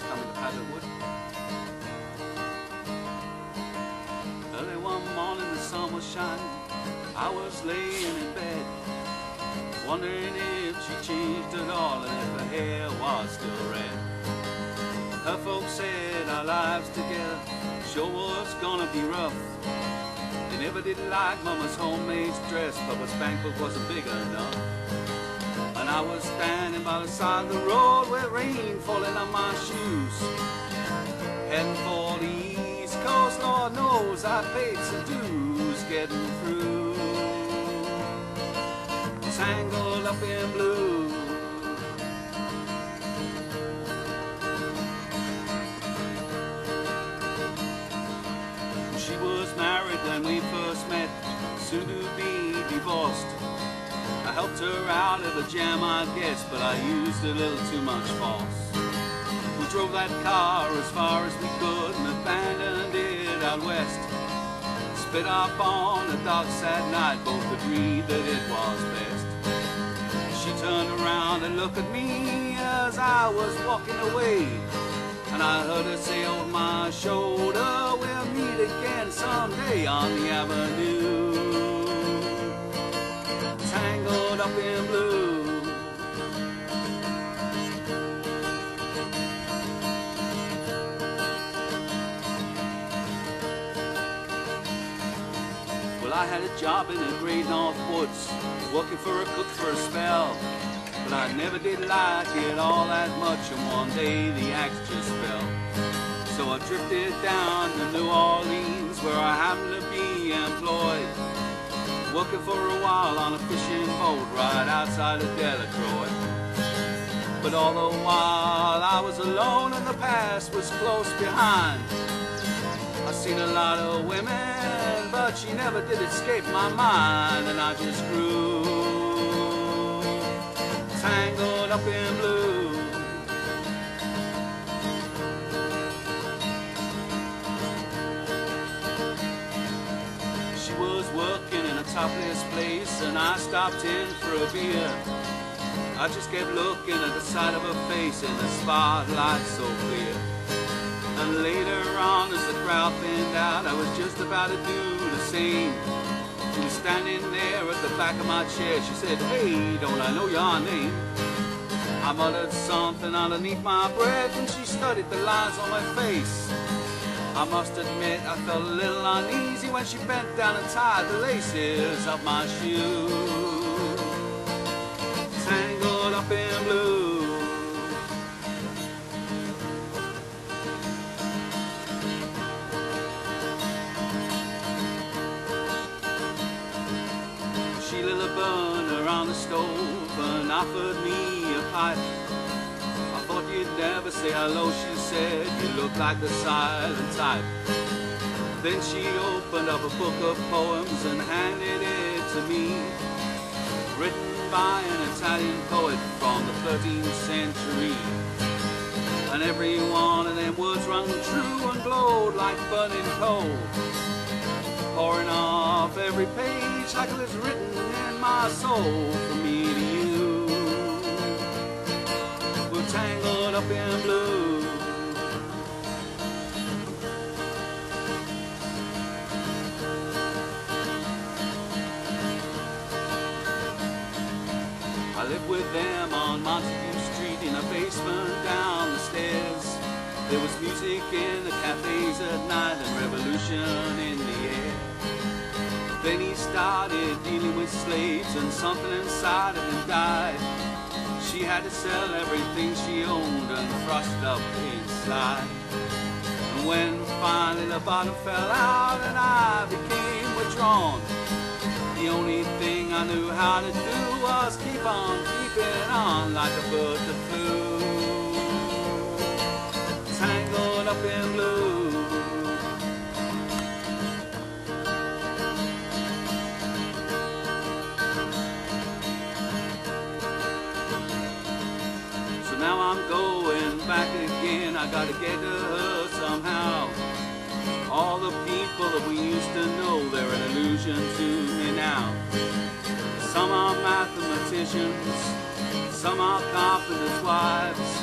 coming to Padlet Wood. Early one morning the sun was shining. I was laying in bed, wondering if she changed at all and if her hair was still red. Her folks said our lives together sure was gonna be rough. They never did like Mama's homemade dress, Papa's bank book wasn't big enough. And I was standing by the side of the road with rain falling on my shoes, heading for the East Coast. Lord knows I paid some dues getting through, tangled up in blue. She was married when we first met, soon to be divorced. I helped her out of a jam, I guess, but I used a little too much force. We drove that car as far as we could and abandoned it out west. Split up on the docks that night, both agreed that it was best. She turned around and looked at me as I was walking away, and I heard her say over my shoulder, we'll meet again someday on the avenue, tangled up in blue. Well, I had a job in the great North Woods, working for a cook for a spell, but I never did like it all that much, and one day the axe just fell. So I drifted down to New Orleans, where I happened to be employed, working for a while on a fishing boat right outside of Delacroix. But all the while I was alone and the past was close behind. I seen a lot of women, but she never did escape my mind, and I just grew tangled up in blue. She was working in a topless place, and I stopped in for a beer. I just kept looking at the side of her face in the spotlight so clear. And later on, as the crowd thinned out, I was just about to do the same. She was standing there at the back of my chair. She said, "Hey, don't I know your name?" I muttered something underneath my breath, and she studied the lines on my face. I must admit I felt a little uneasy when she bent down and tied the laces of my shoe, tangled up in blue. She lit a burner on the stove and offered me a pipe. I thought you'd never say hello, she said, you look like the silent type. Then she opened up a book of poems and handed it to me, written by an Italian poet from the 13th century. And every one of them words rung true and glowed like burning coal, pouring off every page like it was written in my soul from me to you. We're tangled up in blue. I lived with them on Montague Street in a basement down the stairs. There was music in the cafes at night and revolution in the air. Then he started dealing with slaves and something inside of him died. She had to sell everything she owned and thrust up inside. And when finally the bottom fell out and I became withdrawn, the only thing I knew how to do was keep on keeping on like a bird that flew, tangled up in blue. So now I'm going back again, I gotta get to her somehow. All the people that we used to know, they're an illusion to me now. Some are mathematicians, some are carpenters' wives.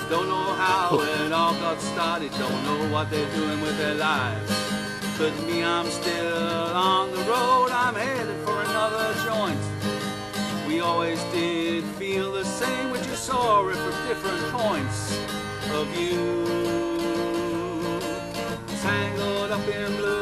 Don't know how how it all got started, don't know what they're doing with their lives. But me, I'm still on the road, I'm headed for another joint. We always did feel the same, we just saw it from different points of view. Tangled up in blue.